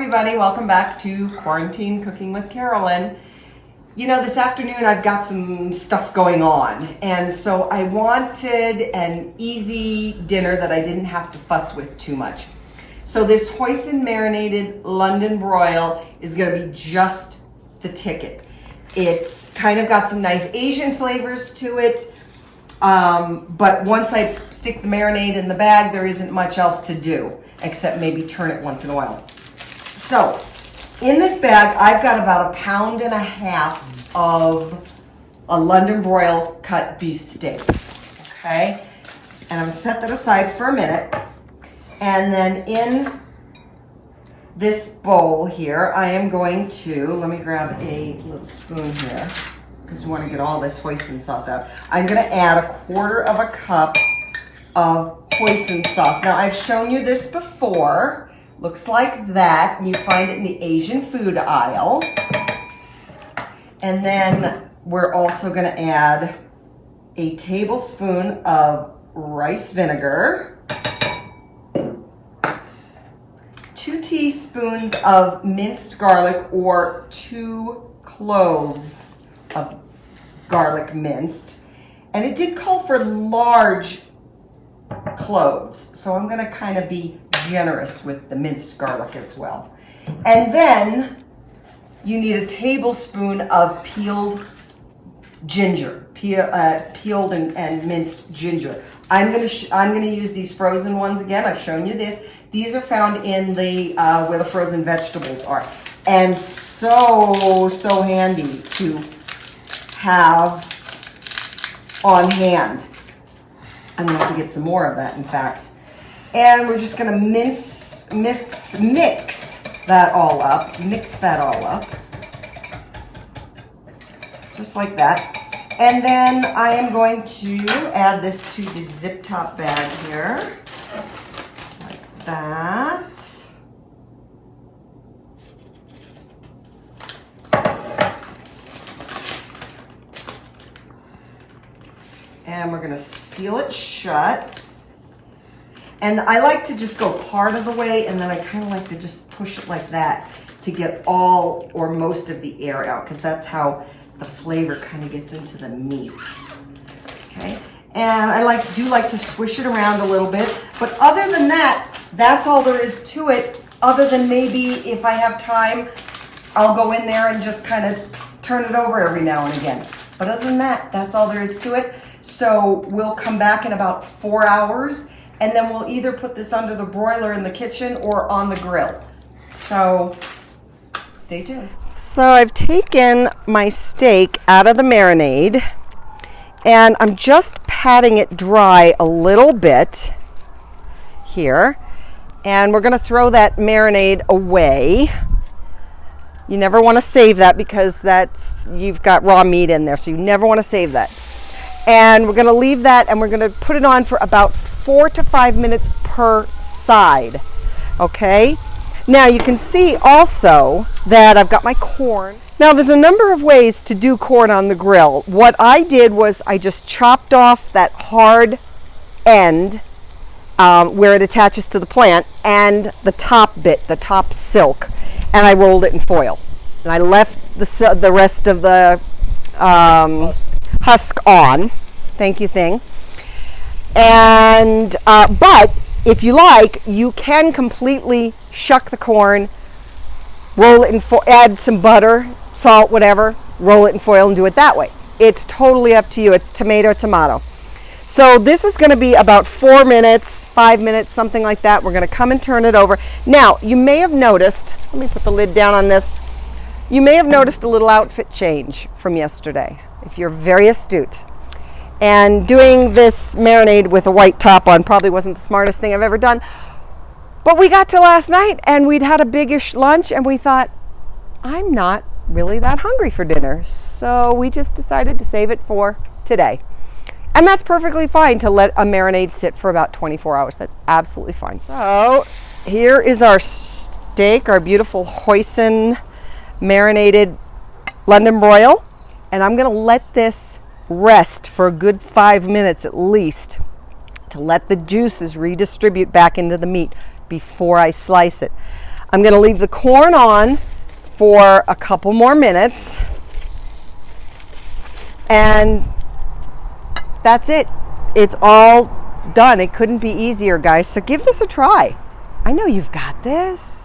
everybody, welcome back to Quarantine Cooking with Carolyn. You know, this afternoon I've got some stuff going on, and so I wanted an easy dinner that I didn't have to fuss with too much. So this Hoisin Marinated London broil is going to be just the ticket. It's kind of got some nice Asian flavors to it, but once I stick the marinade in the bag, there isn't much else to do except maybe turn it once in a while. So in this bag, I've got about 1.5 pounds of a London broil cut beef steak, okay? And I'm gonna set that aside for a minute. And then in this bowl here, I am going to, let me grab a little spoon here because we want to get all this hoisin sauce out. I'm gonna add 1/4 cup of hoisin sauce. Now I've shown you this before. Looks like that, and you find it in the Asian food aisle. And then we're also going to add a tablespoon of rice vinegar, 2 teaspoons of minced garlic or 2 cloves of garlic minced. And it did call for large cloves, so I'm going to kind of be generous with the minced garlic as well. And then you need a tablespoon of peeled ginger, peeled and minced ginger. I'm gonna use these frozen ones again. I've shown you this. These are found in the where the frozen vegetables are, and so handy to have on hand. I'm gonna have to get some more of that, in fact. And we're just gonna mix that all up. Mix that all up. Just like that. And then I am going to add this to the zip top bag here. Just like that. And we're gonna seal it shut. And I like to just go part of the way, and then I kind of like to just push it like that to get all or most of the air out, because that's how the flavor kind of gets into the meat. Okay, and I do like to squish it around a little bit, but other than that, that's all there is to it. Other than maybe if I have time, I'll go in there and just kind of turn it over every now and again. But other than that, that's all there is to it. So we'll come back in about 4 hours, and then we'll either put this under the broiler in the kitchen or on the grill. So stay tuned. So I've taken my steak out of the marinade, and I'm just patting it dry a little bit here. And we're gonna throw that marinade away. You never wanna save that because you've got raw meat in there, so you never wanna save that. And we're gonna leave that, and we're gonna put it on for about 4 to 5 minutes per side, okay? Now you can see also that I've got my corn. Now there's a number of ways to do corn on the grill. What I did was I just chopped off that hard end where it attaches to the plant and the top bit, the top silk, and I rolled it in foil. And I left the rest of the husk on. Thank you, thing. And but if you like, you can completely shuck the corn, roll it in foil, add some butter, salt, whatever, roll it in foil and do it that way. It's totally up to you. It's tomato. So this is going to be about 4 minutes, 5 minutes, something like that. We're going to come and turn it over. Now, you may have noticed, let me put the lid down on this. You may have noticed a little outfit change from yesterday, if you're very astute. And doing this marinade with a white top on probably wasn't the smartest thing I've ever done. But we got to last night and we'd had a biggish lunch, and we thought, I'm not really that hungry for dinner. So we just decided to save it for today. And that's perfectly fine to let a marinade sit for about 24 hours. That's absolutely fine. So here is our steak, our beautiful Hoisin Marinated London broil. And I'm gonna let this rest for a good 5 minutes at least to let the juices redistribute back into the meat before I slice it. I'm gonna leave the corn on for a couple more minutes, and that's it. It's all done. It couldn't be easier, guys. So give this a try. I know you've got this.